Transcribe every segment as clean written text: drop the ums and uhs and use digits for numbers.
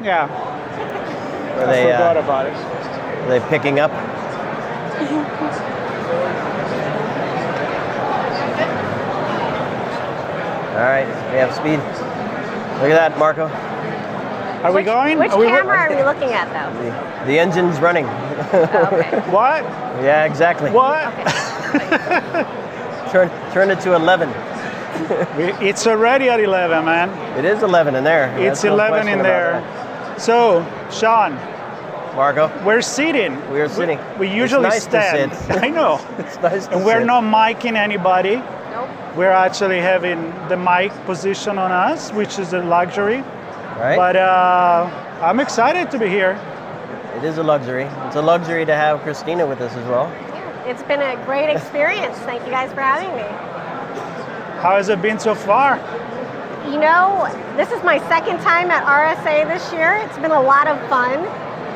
Yeah. I forgot about it. Are they picking up? All right, we have speed. Look at that, Marco. Are we going? Which camera are we looking at, though? The engine's running. Oh, okay. What? Yeah, exactly. What? Okay. Turn it to 11. It's already at 11, man. It is 11 in there. It's That's no 11 question in about there. that. So, Sean, Marco, we're sitting. we are sitting. We usually it's nice stand. To sit. I know. It's nice to And we're sit. not micing anybody. Nope. We're actually having the mic position on us, which is a luxury. Right? But I'm excited to be here. It is a luxury. It's a luxury to have Christina with us as well. Yeah, it's been a great experience. Thank you guys for having me. How has it been so far? You know, this is my second time at RSA this year. It's been a lot of fun.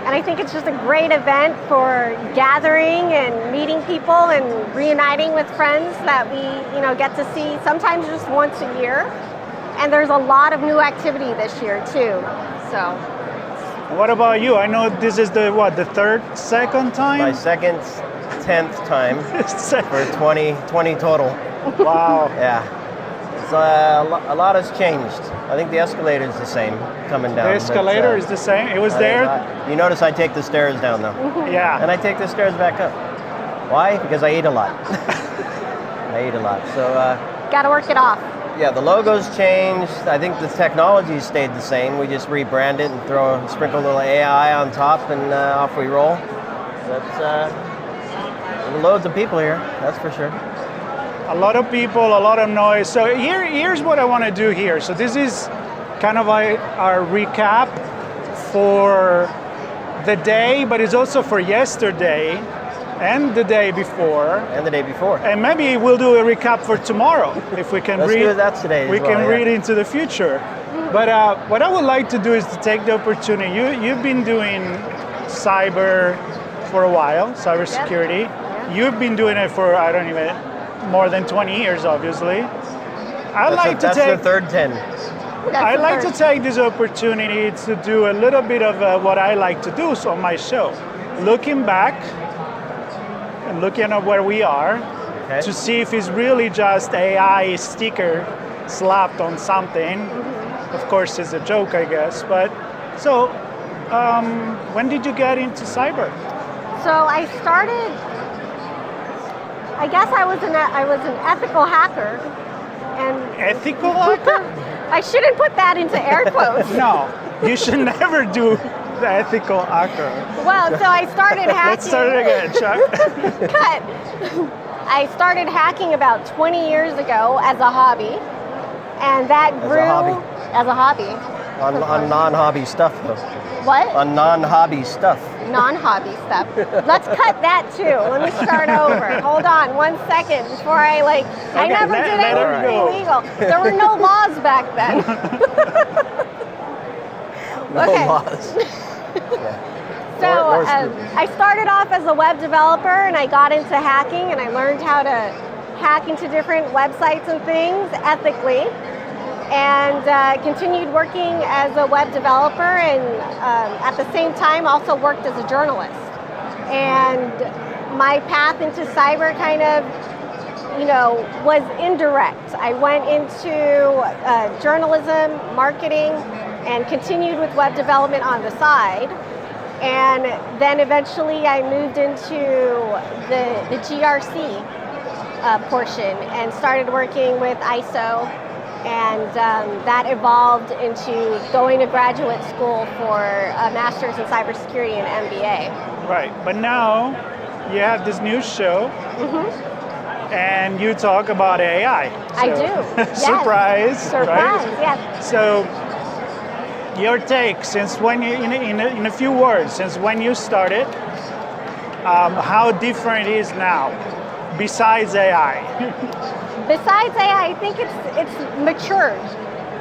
And I think it's just a great event for gathering and meeting people and reuniting with friends that we, get to see sometimes just once a year. And there's a lot of new activity this year too. So. What about you? I know this is the second time? My second, 10th time for 20 total. Wow. Yeah. It's, a lot has changed. I think the escalator is the same coming down. The escalator is the same? It was there? You notice I take the stairs down though. Yeah. And I take the stairs back up. Why? Because I eat a lot. I eat a lot. So. Gotta work it off. Yeah, the logo's changed. I think the technology stayed the same. We just rebrand it and sprinkle a little AI on top, and off we roll. That's loads of people here, that's for sure. A lot of people, a lot of noise. So here's what I want to do here. So this is kind of our recap for the day, but it's also for yesterday and the day before. And the day before. And maybe we'll do a recap for tomorrow if we can Let's read. do that today. We can read into the future. But what I would like to do is to take the opportunity. You've been doing cyber for a while, cybersecurity. Yep. You've been doing it for more than 20 years, obviously. That's the third 10. I like to take this opportunity to do a little bit of what I like to do on my show, looking back and looking at where we are, Okay. to see if it's really just AI sticker slapped on something. Of course, it's a joke, I guess. But so, when did you get into cyber? So I started. I guess I was an ethical hacker, and Ethical hacker? I shouldn't put that into air quotes. No, you should never do the ethical hacker. Well, so I started hacking. Let's start it again, Chuck. Cut. I started hacking about 20 years ago as a hobby, and that grew as a hobby. On non-hobby stuff, though. What? On non-hobby stuff. Non-hobby stuff. Let's cut that too. Let me start over. Hold on 1 second before I never did anything illegal. There were no laws back then. No Okay. laws. So I started off as a web developer, and I got into hacking, and I learned how to hack into different websites and things ethically, and continued working as a web developer, and at the same time also worked as a journalist. And my path into cyber kind of, was indirect. I went into journalism, marketing, and continued with web development on the side. And then eventually I moved into the GRC portion and started working with ISO, and that evolved into going to graduate school for a master's in cybersecurity and MBA. Right, but now you have this new show, and you talk about AI. I do. Yes. Surprise! Surprise! Right? Yes. So, your take, since when you, in a few words, since when you started, how different it is now, besides AI? Besides AI, I think it's matured.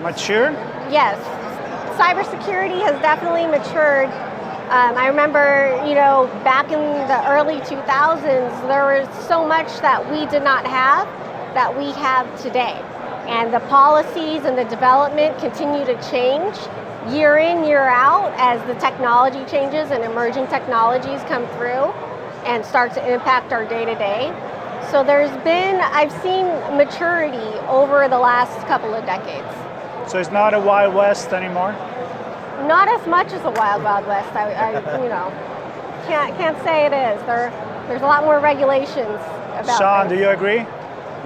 Mature? Yes. Cybersecurity has definitely matured. I remember, back in the early 2000s, there was so much that we did not have that we have today. And the policies and the development continue to change. year in, year out, as the technology changes and emerging technologies come through and start to impact our day-to-day. So I've seen maturity over the last couple of decades. So it's not a Wild West anymore? Not as much as the Wild West. I can't say it is. There's a lot more regulations about Sean, things. do you agree?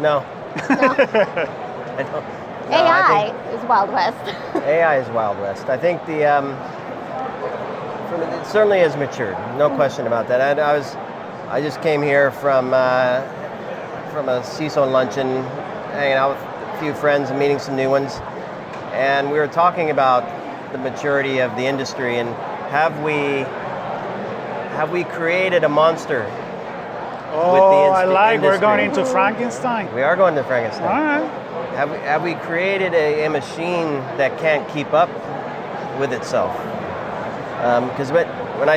No. I don't. No, AI is Wild West. AI is Wild West. I think it certainly has matured. No question about that. I just came here from a CISO luncheon, hanging out with a few friends and meeting some new ones, and we were talking about the maturity of the industry and have we created a monster? Oh, I like. industry? We're going into Frankenstein. We are going to Frankenstein. All right. Have we created a machine that can't keep up with itself? Because when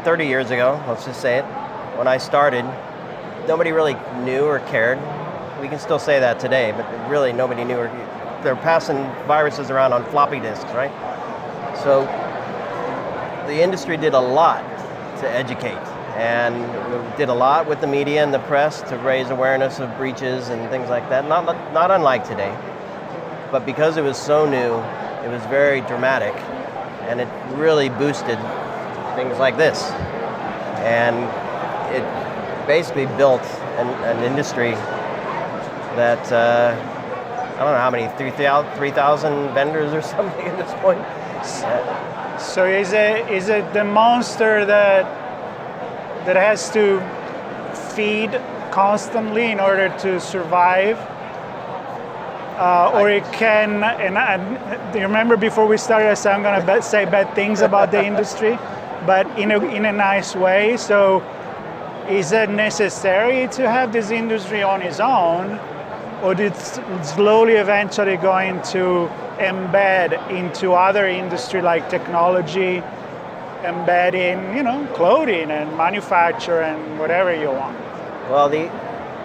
30 years ago, let's just say it, when I started, nobody really knew or cared. We can still say that today, but really nobody knew. They're passing viruses around on floppy disks, right? So the industry did a lot to educate, and we did a lot with the media and the press to raise awareness of breaches and things like that. Not unlike today, but because it was so new, it was very dramatic, and it really boosted things like this. And it basically built an industry that, I don't know how many, 3,000 vendors or something at this point. So is it the monster that has to feed constantly in order to survive? Or it can, do you remember before we started I said I'm going to say bad things about the industry, but in a nice way. So is it necessary to have this industry on its own, or did it slowly eventually going to embed into other industry like technology, embed in clothing and manufacture and whatever you want? Well, the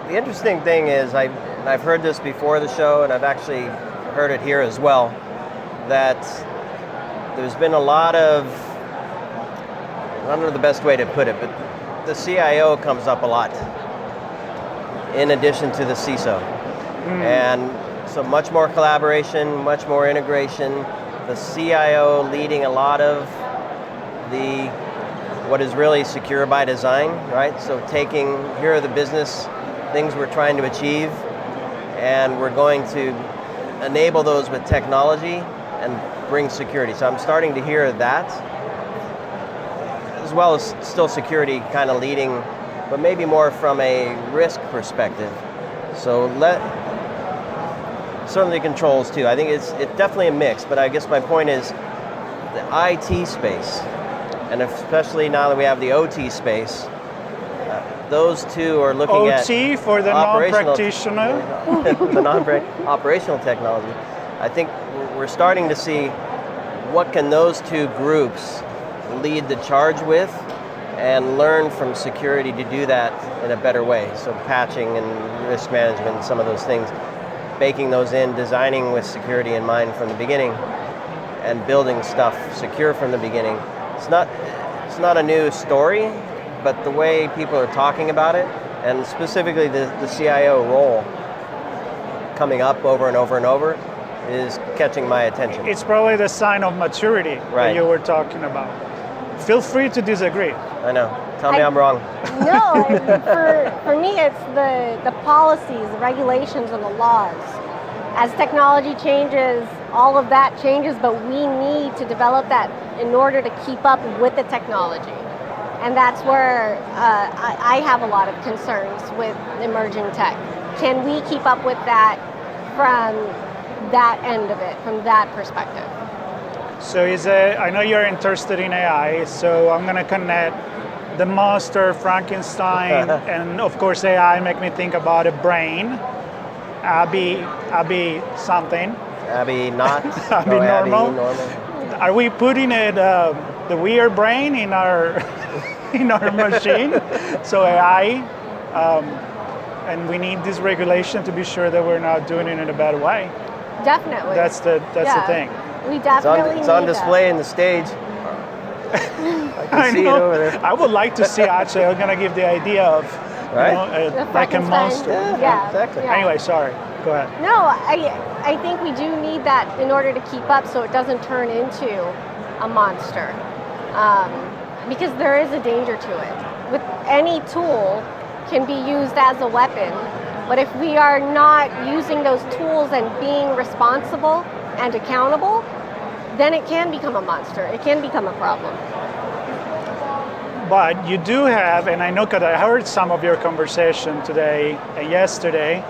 interesting thing is I've heard this before the show, and I've actually heard it here as well, that there's been a lot of, I don't know the best way to put it, but the CIO comes up a lot in addition to the CISO. And so much more collaboration, much more integration. The CIO leading a lot of what is really secure by design, right? So here are the business things we're trying to achieve, and we're going to enable those with technology and bring security. So I'm starting to hear that, as well as still security kind of leading, but maybe more from a risk perspective. So certainly controls too. I think it's definitely a mix, but I guess my point is the IT space, and especially now that we have the OT space, those two are looking at OT for the non-practitioner. The non-operational technology. I think we're starting to see what can those two groups lead the charge with and learn from security to do that in a better way. So patching and risk management and some of those things, baking those in, designing with security in mind from the beginning, and building stuff secure from the beginning. It's not a new story, but the way people are talking about it, and specifically the CIO role coming up over and over and over, is catching my attention. It's probably the sign of maturity that you were talking about. Feel free to disagree. I know. Tell me I'm wrong. No, for me it's the policies, the regulations, and the laws. As technology changes, all of that changes, but we need to develop that in order to keep up with the technology. And that's where I have a lot of concerns with emerging tech. Can we keep up with that from that end of it, from that perspective? So I know you're interested in AI, so I'm going to connect the monster, Frankenstein, and of course AI make me think about a brain. Abby something. Abby not. Abby normal. Are we putting the weird brain in our in our machine? So AI, and we need this regulation to be sure that we're not doing it in a bad way. Definitely. That's the thing. We definitely It's on need display in the stage. I can see it over there. I would like to see, actually, I'm going to give the idea of Right? like a monster. Yeah, exactly. Yeah. Anyway, sorry. Go ahead. No, I think we do need that in order to keep up so it doesn't turn into a monster. Because there is a danger to it. With any tool can be used as a weapon, but if we are not using those tools and being responsible and accountable, then it can become a monster. It can become a problem. But you do have, and I know because I heard some of your conversation today and yesterday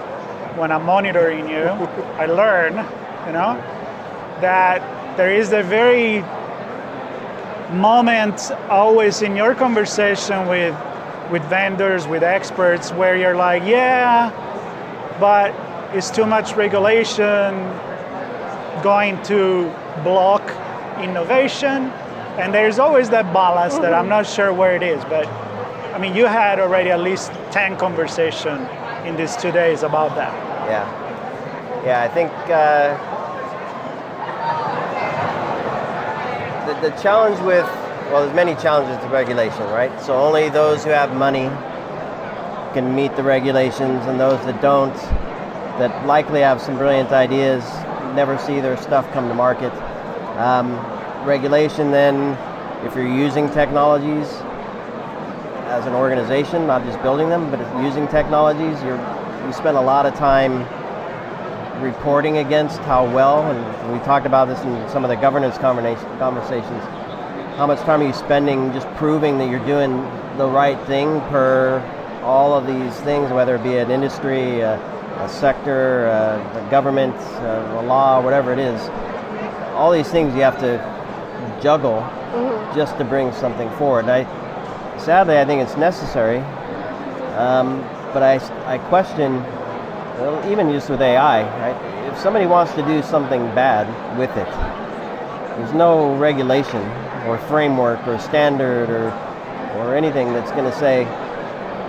when I'm monitoring you, I learn, that there is a very moment always in your conversation with vendors, with experts, where you're like, yeah, but it's too much regulation going to block innovation. And there's always that balance that I'm not sure where it is. But I mean, you had already at least 10 conversations in these 2 days about that. Yeah, I think the challenge with, there's many challenges to regulation, right? So only those who have money can meet the regulations, and those that don't, that likely have some brilliant ideas, never see their stuff come to market. Regulation then, if you're using technologies as an organization, not just building them, but using technologies, you spend a lot of time reporting against how well, and we talked about this in some of the governance conversations, how much time are you spending just proving that you're doing the right thing per all of these things, whether it be an industry, a sector, a government, a law, whatever it is. All these things you have to juggle just to bring something forward. Sadly, I think it's necessary, but I question, even just with AI, right? If somebody wants to do something bad with it, there's no regulation or framework or standard or anything that's going to say,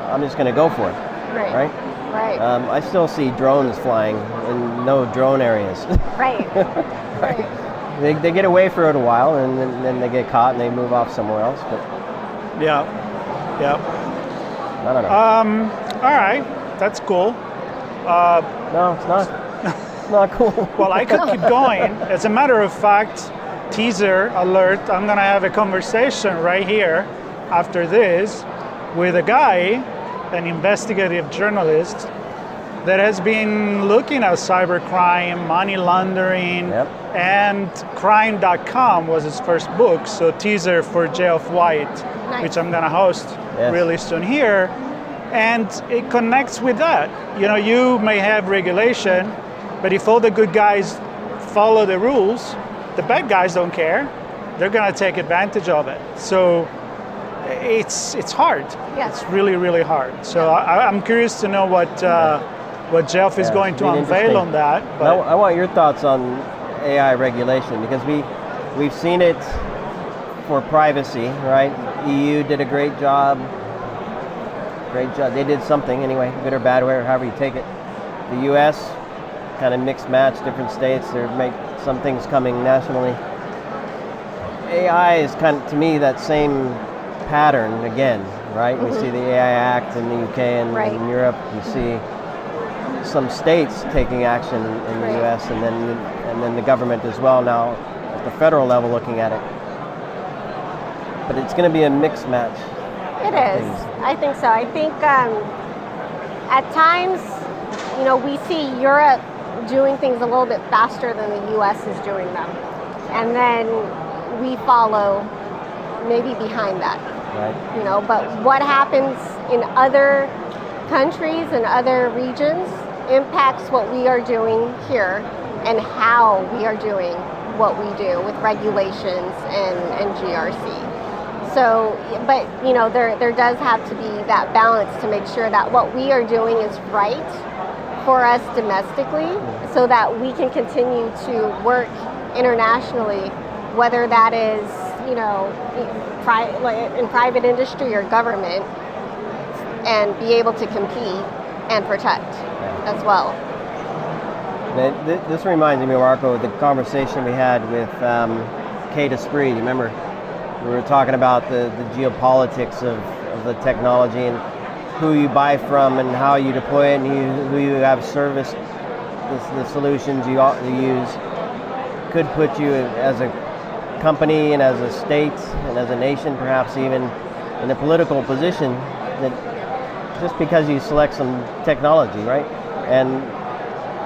I'm just going to go for it, right? I still see drones flying in no drone areas. Right. Right. They get away for it a while, and then they get caught and they move off somewhere else. But yeah. I don't know. All right, that's cool. No, it's not. It's not cool. Well, I could keep going. As a matter of fact, teaser alert, I'm going to have a conversation right here after this with a guy, an investigative journalist, that has been looking at cybercrime, money laundering, and crime.com was his first book. So teaser for Geoff White, which I'm going to host really soon here. And it connects with that. You may have regulation, but if all the good guys follow the rules, the bad guys don't care. They're going to take advantage of it. So it's hard. Yes. It's really, really hard. So I'm curious to know what Geoff is going to unveil on that. But I want your thoughts on AI regulation, because we've seen it for privacy, right? EU did a great job. They did something anyway, good or bad, however you take it. The US, kind of mixed match, different states. There make some things coming nationally. AI is kind of, to me, that same pattern again, right? We see the AI Act in the UK and in Europe. We see some states taking action in the US, and then the government as well now at the federal level looking at it. But it's going to be a mixed match. It is. I think so. I think at times, we see Europe doing things a little bit faster than the US is doing them. And then we follow maybe behind that. Right. But what happens in other countries and other regions impacts what we are doing here and how we are doing what we do with regulations and GRC. So, but there does have to be that balance to make sure that what we are doing is right for us domestically, so that we can continue to work internationally, whether that is in private industry or government, and be able to compete and protect as well. This reminds me, Marco, of the conversation we had with Kate Esprit. You remember? We were talking about the geopolitics of the technology and who you buy from and how you deploy it and who you have service, the solutions you use could put you as a company and as a state and as a nation, perhaps even in a political position that just because you select some technology, right? And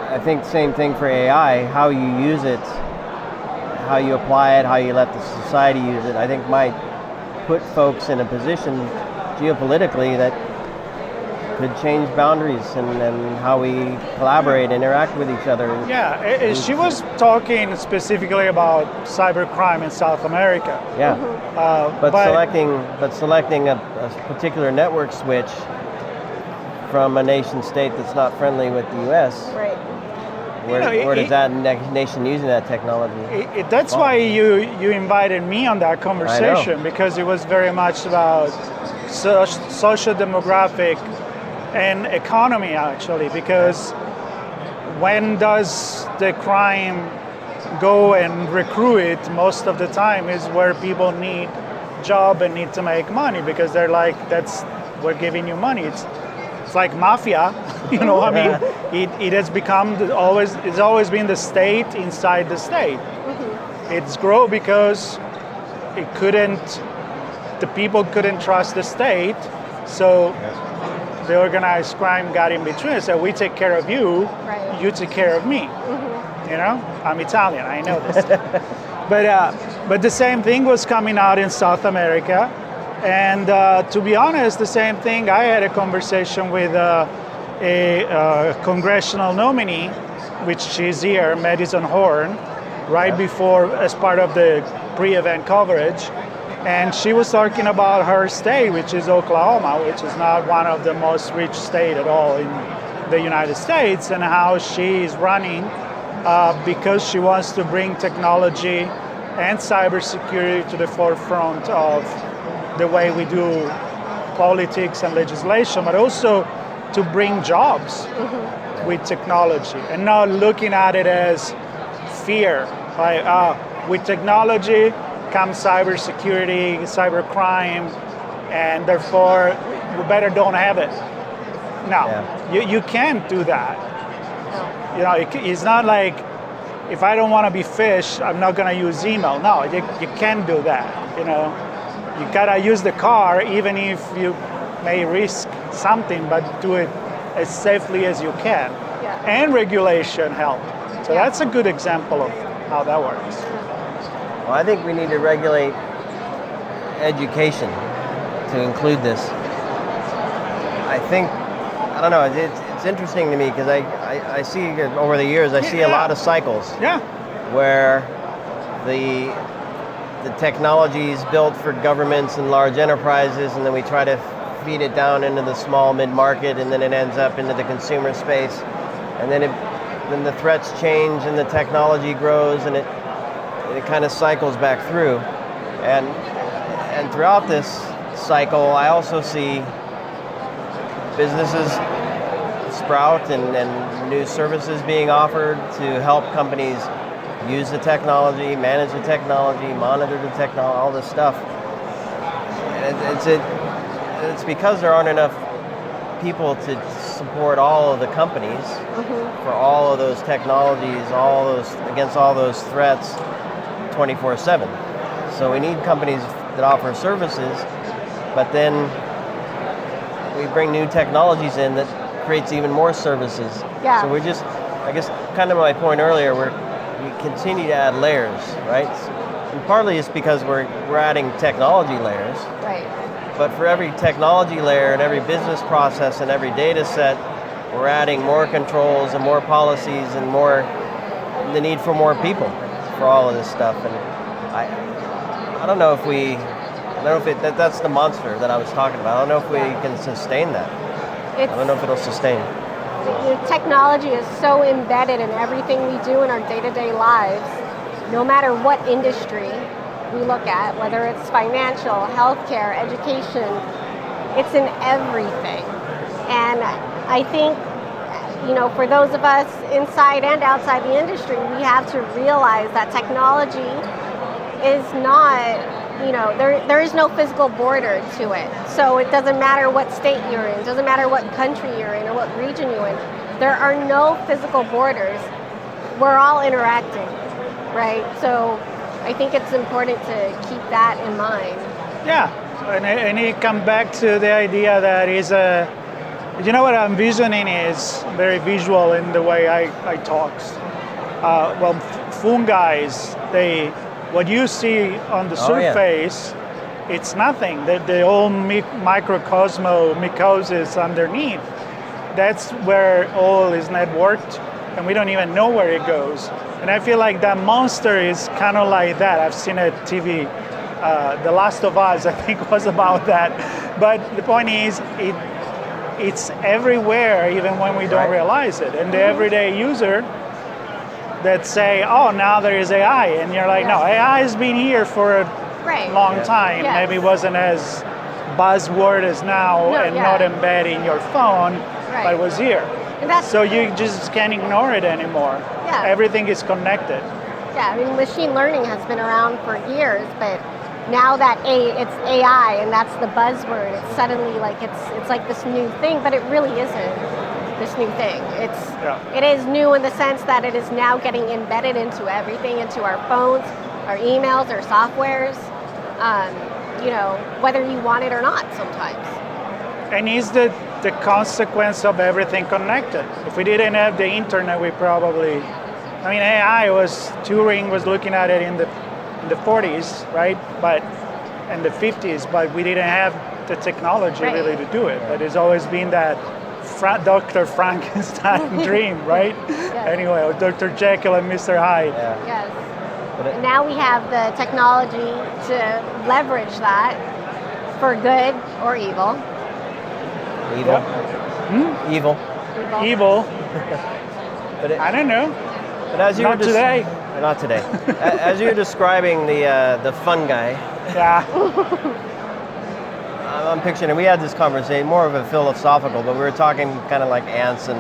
I think same thing for AI, how you use it, how you apply it, how you let the society use it, I think might put folks in a position geopolitically that could change boundaries and how we collaborate, interact with each other. Yeah, she was talking specifically about cybercrime in South America. Yeah, but selecting a particular network switch from a nation state that's not friendly with the U.S. Right. Where does that nation using that technology? That's why you invited me on that conversation, because it was very much about social demographic and economy, actually, because when does the crime go and recruit? Most of the time is where people need job and need to make money, because they're like, we're giving you money. It's like mafia, you know. I mean, it has become it's always been the state inside the state. Mm-hmm. It's grown because the people couldn't trust the state, so the organized crime got in between and said, we take care of you, right. You take care of me. Mm-hmm. You know, I'm Italian, I know this. But the same thing was coming out in South America. And to be honest, the same thing, I had a conversation with a congressional nominee, which she's here, Madison Horn, right before, as part of the pre-event coverage. And she was talking about her state, which is Oklahoma, which is not one of the most rich states at all in the United States, and how she is running because she wants to bring technology and cybersecurity to the forefront of the way we do politics and legislation, but also to bring jobs with technology and not looking at it as fear. Like, with technology comes cybersecurity, cybercrime, and therefore we better don't have it. No, you can't do that. You know, it's not like if I don't want to be phished, I'm not going to use email. No, you can't do that. You know, you gotta use the car, even if you may risk something, but do it as safely as you can. Yeah. And regulation help. So that's a good example of how that works. Well, I think we need to regulate education to include this. I don't know, it's interesting to me because I see over the years, I see a lot of cycles where the technology is built for governments and large enterprises, and then we try to feed it down into the small mid-market, and then it ends up into the consumer space. And then the threats change and the technology grows, and it kind of cycles back through. And throughout this cycle, I also see businesses sprout and new services being offered to help companies use the technology, manage the technology, monitor the technology, all this stuff. It's because there aren't enough people to support all of the companies for all of those technologies, against all those threats 24/7. So we need companies that offer services, but then we bring new technologies in that creates even more services. Yeah. So we're just, I guess, kind of my point earlier, we continue to add layers, right? And partly it's because we're adding technology layers. Right. But for every technology layer and every business process and every data set, we're adding more controls and more policies and the need for more people for all of this stuff. And I don't know if that's the monster that I was talking about. I don't know if we can sustain that. I don't know if it'll sustain. Technology is so embedded in everything we do in our day-to-day lives, no matter what industry we look at, whether it's financial, healthcare, education, it's in everything. And I think for those of us inside and outside the industry, we have to realize that technology is not, there is no physical border to it. So it doesn't matter what state you're in, it doesn't matter what country you're in or what region you're in. There are no physical borders. We're all interacting, right? So I think it's important to keep that in mind. Yeah, and it comes back to the idea that is what I'm visioning is very visual in the way I talk. Fungi, what you see on the surface, it's nothing. The whole mycosis underneath, that's where all is networked, and we don't even know where it goes. And I feel like that monster is kind of like that. I've seen a TV, The Last of Us, I think was about that. But the point is, it's everywhere, even when we don't realize it. And the everyday user that say, oh, now there is AI. And you're like, no, AI has been here for a long time. Yes. Maybe it wasn't as buzzword as now not embedded in your phone, but it was here. So you just can't ignore it anymore. Yeah. Everything is connected. Yeah, I mean, machine learning has been around for years, but now that it's AI and that's the buzzword, it's suddenly like it's like this new thing, but it really isn't this new thing. It is new in the sense that it is now getting embedded into everything, into our phones, our emails, our softwares, whether you want it or not sometimes. And is the consequence of everything connected? If we didn't have the internet, we probably, Turing was looking at it in the 40s, right? And the 50s, but we didn't have the technology really to do it. But it's always been that Dr. Frankenstein dream, right? Yes. Anyway, Dr. Jekyll and Mr. Hyde. Yeah. Yes. And now we have the technology to leverage that for good or evil. Evil. Evil. Evil. But I don't know. But as you Not today. Not today. As you're describing the fungi, I'm picturing, and we had this conversation, more of a philosophical, but we were talking kind of like ants and...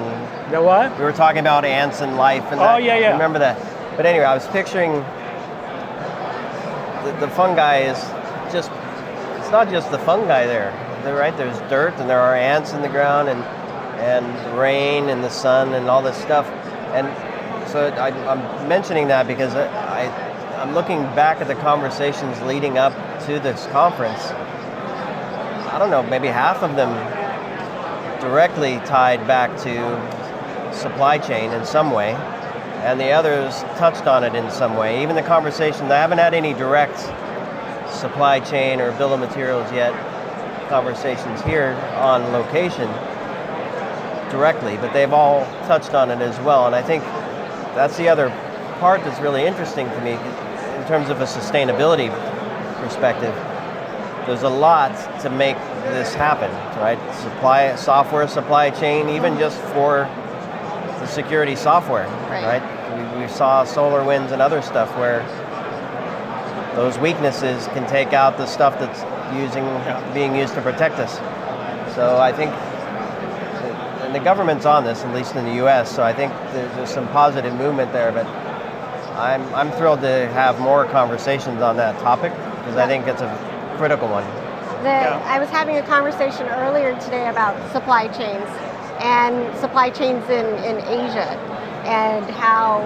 The what? We were talking about ants and life and remember that. But anyway, I was picturing the fungi is just, it's not just the fungi there. Right? There's dirt and there are ants in the ground and rain and the sun and all this stuff. And so I'm mentioning that because I'm looking back at the conversations leading up to this conference. I don't know, maybe half of them directly tied back to supply chain in some way, and the others touched on it in some way. Even the conversations, I haven't had any direct supply chain or bill of materials yet conversations here on location directly, but they've all touched on it as well. And I think that's the other part that's really interesting to me in terms of a sustainability perspective. There's a lot to make this happen, right? Software supply chain, even just for the security software, right? We saw SolarWinds and other stuff where those weaknesses can take out the stuff that's being used to protect us. So I think, and the government's on this, at least in the U.S., so I think there's some positive movement there, but I'm thrilled to have more conversations on that topic, because I think it's a critical one. I was having a conversation earlier today about supply chains and supply chains in Asia, and how,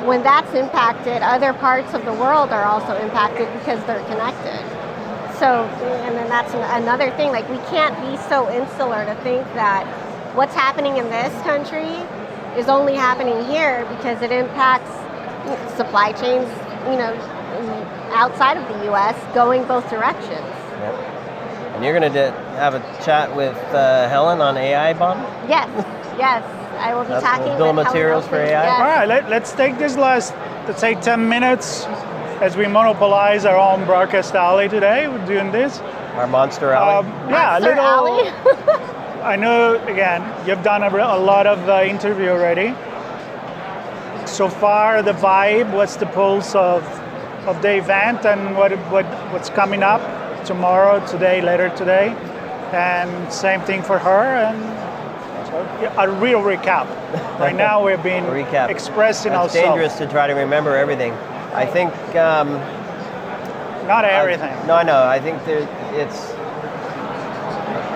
when that's impacted, other parts of the world are also impacted because they're connected. So, and then that's another thing, like we can't be so insular to think that what's happening in this country is only happening here because it impacts supply chains, outside of the U.S. going both directions. Yep. And you're going to have a chat with Helen on AI, Bon? Yes, yes. I will be talking bill of with materials for AI? Yes. All right, let's take this let's take 10 minutes as we monopolize our own broadcast alley today. We're doing this. Our Monster Alley? Monster Alley? I know, again, you've done a lot of interview already. So far, the vibe, what's the pulse of the event and what's coming up tomorrow, today, later today? And same thing for her. And so a real recap. Right now we've been expressing It's ourselves. dangerous to try to remember everything. I think... Not everything. No, I know. I think it's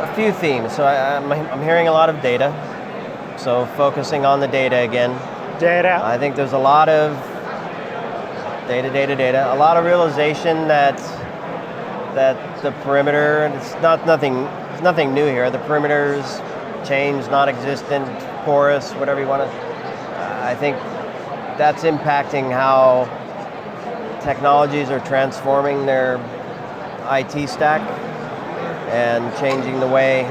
a few themes. So I'm hearing a lot of data. So focusing on the data again. Data. I think there's a lot of data. A lot of realization that the perimeter, and it's nothing new here. The perimeter's changed, non-existent, porous, whatever you want to. I think that's impacting how technologies are transforming their IT stack and changing the way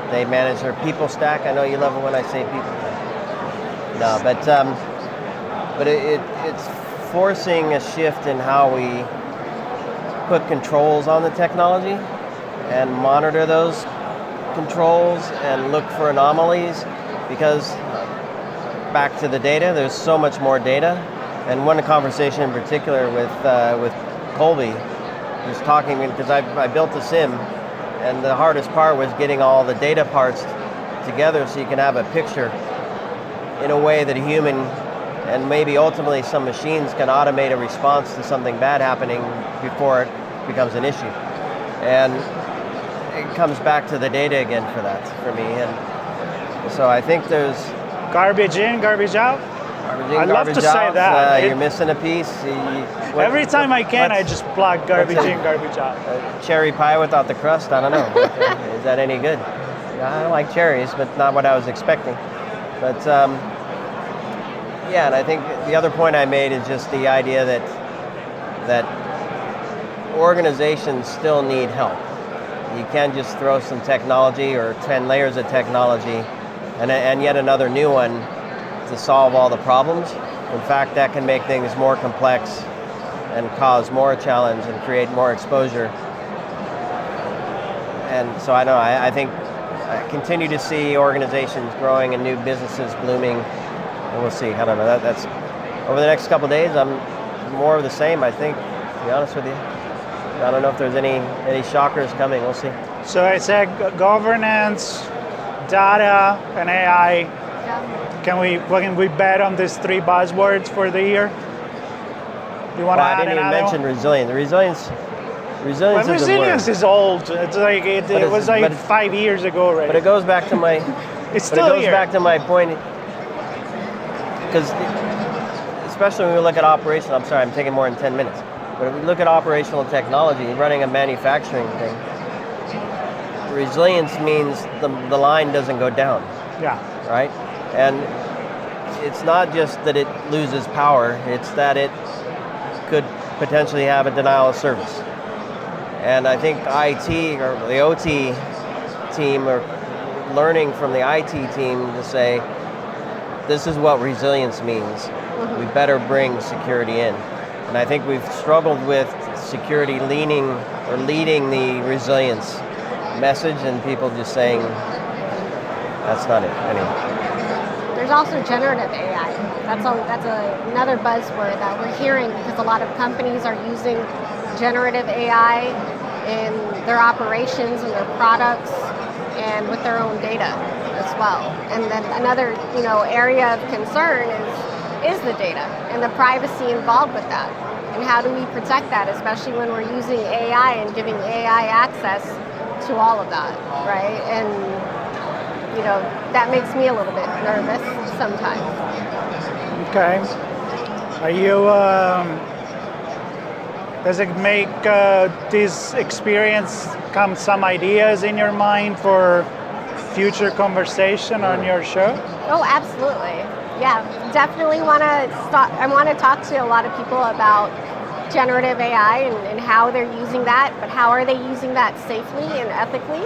they manage their people stack. I know you love it when I say people. No, but it's forcing a shift in how we put controls on the technology and monitor those controls and look for anomalies, because back to the data, there's so much more data. And one conversation in particular with Colby was talking, because I built a SIM, and the hardest part was getting all the data parts together so you can have a picture in a way that a human and maybe ultimately some machines can automate a response to something bad happening before it becomes an issue. And it comes back to the data again for me. And so I think there's garbage in, garbage out. I love to say that. You're missing a pice. Every time I can, I just plug garbage in, garbage out. Cherry pie without the crust? I don't know. Is that any good? I like cherries, but not what I was expecting. But yeah, and I think the other point I made is just the idea that organizations still need help. You can't just throw some technology or 10 layers of technology and yet another new one to solve all the problems. In fact, that can make things more complex and cause more challenge and create more exposure. And so I think I continue to see organizations growing and new businesses blooming, and we'll see. I don't know. That's over the next couple of days. I'm more of the same, I think, to be honest with you. I don't know if there's any shockers coming. We'll see. So I said governance, data, and AI. Yeah. Can we bet on these three buzzwords for the year? You want to add I didn't even another mention one? resilience. Resilience is old. It's like it was 5 years ago already. But it goes back to my. It's still here. Back to my point, because especially when we look at operational. I'm sorry, I'm taking more than 10 minutes. But if we look at operational technology, running a manufacturing thing, resilience means the line doesn't go down. Yeah. Right? And it's not just that it loses power, it's that it could potentially have a denial of service. And I think IT or the OT team are learning from the IT team to say, this is what resilience means. Mm-hmm. We better bring security in. And I think we've struggled with security leading the resilience message, and people just saying, that's not it anyway. There's also generative AI. That's another buzzword that we're hearing, because a lot of companies are using generative AI in their operations and their products and with their own data as well. And then another area of concern is the data and the privacy involved with that. And how do we protect that, especially when we're using AI and giving AI access to all of that, right? And that makes me a little bit nervous sometimes. Okay. Are you, does it make this experience come some ideas in your mind for future conversation on your show? Oh, absolutely. Yeah, definitely I want to talk to a lot of people about generative AI and how they're using that, but how are they using that safely and ethically?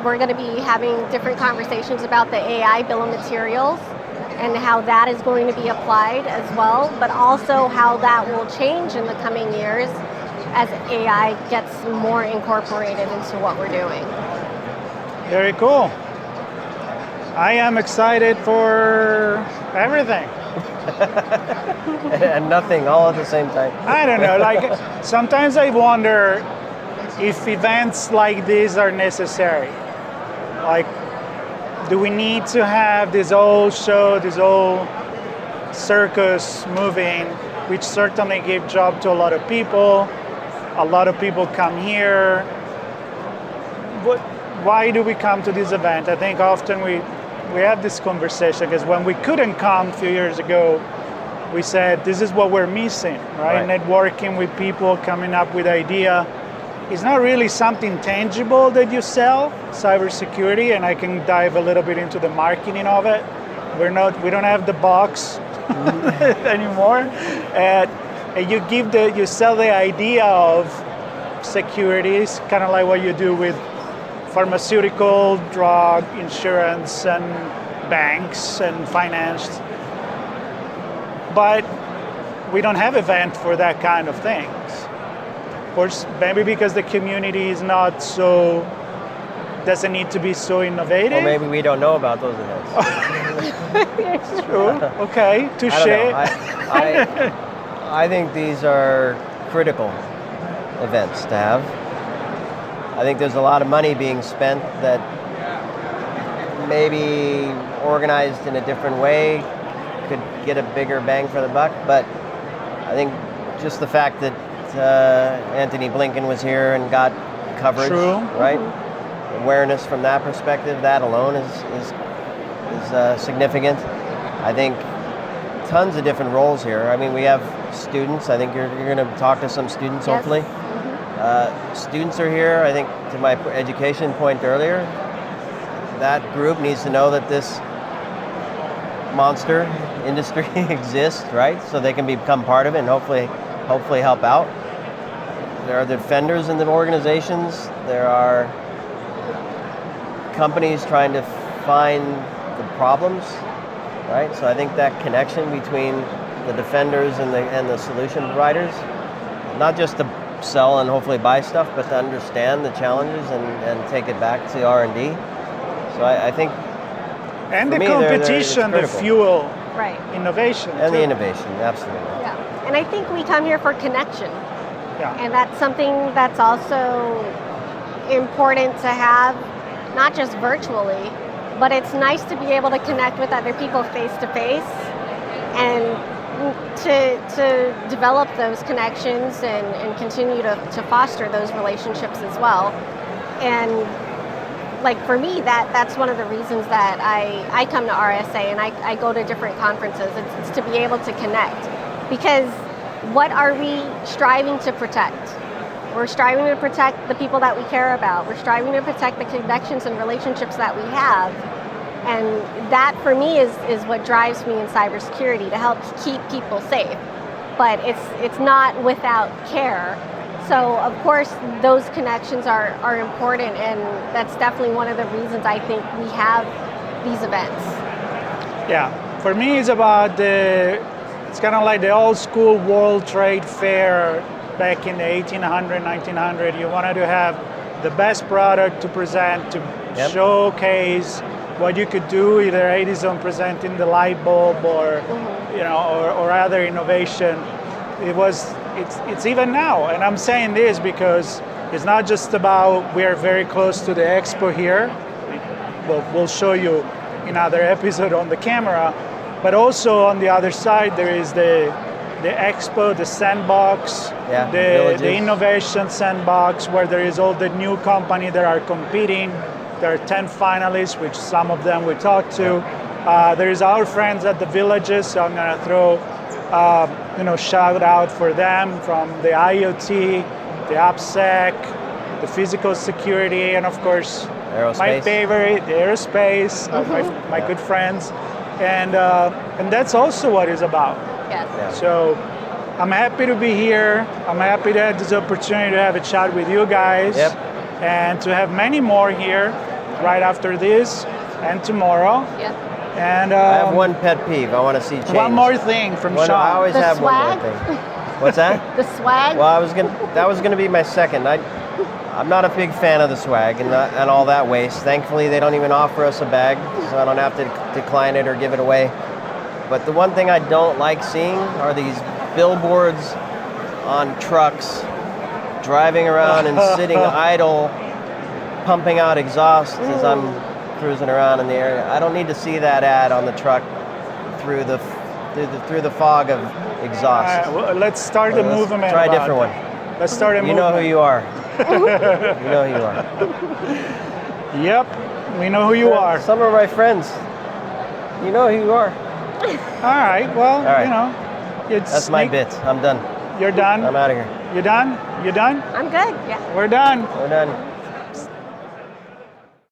We're going to be having different conversations about the AI bill of materials and how that is going to be applied as well, but also how that will change in the coming years as AI gets more incorporated into what we're doing. Very cool. I am excited for everything. And nothing all at the same time. I don't know, like sometimes I wonder if events like these are necessary. Like Do we need to have this whole show, this whole circus moving, which certainly gave job to a lot of people. A lot of people come here. Why do we come to this event? I think often we have this conversation because when we couldn't come a few years ago, we said this is what we're missing, right? Networking with people, coming up with idea. It's not really something tangible that you sell, cybersecurity, and I can dive a little bit into the marketing of it. We don't have the box anymore, and you sell the idea of security. It's kind of like what you do with pharmaceutical, drug, insurance, and banks and finance. But we don't have event for that kind of things. Of course, maybe because the community is not so, doesn't need to be so innovative. Or maybe we don't know about those events. It's true. Okay, touche. I think these are critical events to have. I think there's a lot of money being spent that maybe organized in a different way could get a bigger bang for the buck, but I think just the fact that Anthony Blinken was here and got coverage, right? Awareness from that perspective, that alone is significant. I think tons of different roles here. I mean, we have students. I think you're going to talk to some students, yes. hopefully. Students are here. I think to my education point earlier, that group needs to know that this monster industry exists, right? So they can become part of it and hopefully help out. There are defenders in the organizations. There are companies trying to find the problems, right? So I think that connection between the defenders and the solution providers, not just to sell and hopefully buy stuff, but to understand the challenges and take it back to R&D. So I think, and the me, competition, the fuel, right, innovation, and too. the innovation, absolutely. Yeah, and I think we come here for connection. Yeah. And that's something that's also important to have, not just virtually, but it's nice to be able to connect with other people face to face and to develop those connections and continue to foster those relationships as well. And like for me, that's one of the reasons that I come to RSA and I go to different conferences. It's to be able to connect, because what are we striving to protect? We're striving to protect the people that we care about. We're striving to protect the connections and relationships that we have. And that for me is what drives me in cybersecurity, to help keep people safe. But it's not without care. So of course those connections are important, and that's definitely one of the reasons I think we have these events. Yeah, for me it's about it's kind of like the old school World Trade Fair back in the 1800, 1900. You wanted to have the best product to present, to showcase what you could do, either Edison presenting the light bulb or or other innovation. It's even now, and I'm saying this because it's not just about, we are very close to the expo here. We'll show you in another episode on the camera, but also on the other side there is the expo, the sandbox, the innovation sandbox, where there is all the new companies that are competing. There are 10 finalists, which some of them we talked to. There is our friends at the villages, so I'm going to throw shout out for them, from the IoT, the RSAC, the physical security, and of course aerospace. My favorite, the aerospace, my good friends, and that's also what it's about. Yes. Yeah. So I'm happy to be here. I'm happy to have this opportunity to have a chat with you guys, and to have many more here right after this and tomorrow. Yep. And I have one pet peeve I want to see change. One more thing from Sean. I always the have swag? one more thing. What's that? The swag? Well, that was gonna be my second. I'm not a big fan of the swag and all that waste. Thankfully, they don't even offer us a bag, so I don't have to decline it or give it away. But the one thing I don't like seeing are these billboards on trucks, driving around and sitting idle, pumping out exhaust as I'm cruising around in the area. I don't need to see that ad on the truck through the fog of exhaust. Well, let's start the movement. Try a different one. Let's start a movement. You know who you are. You know who you are. Yep, we know who you are. Some of my friends, you know who you are. All right, well, you know. That's my bit. I'm done. You're done? I'm out of here. You done? You done? I'm good, yeah. We're done. We're done.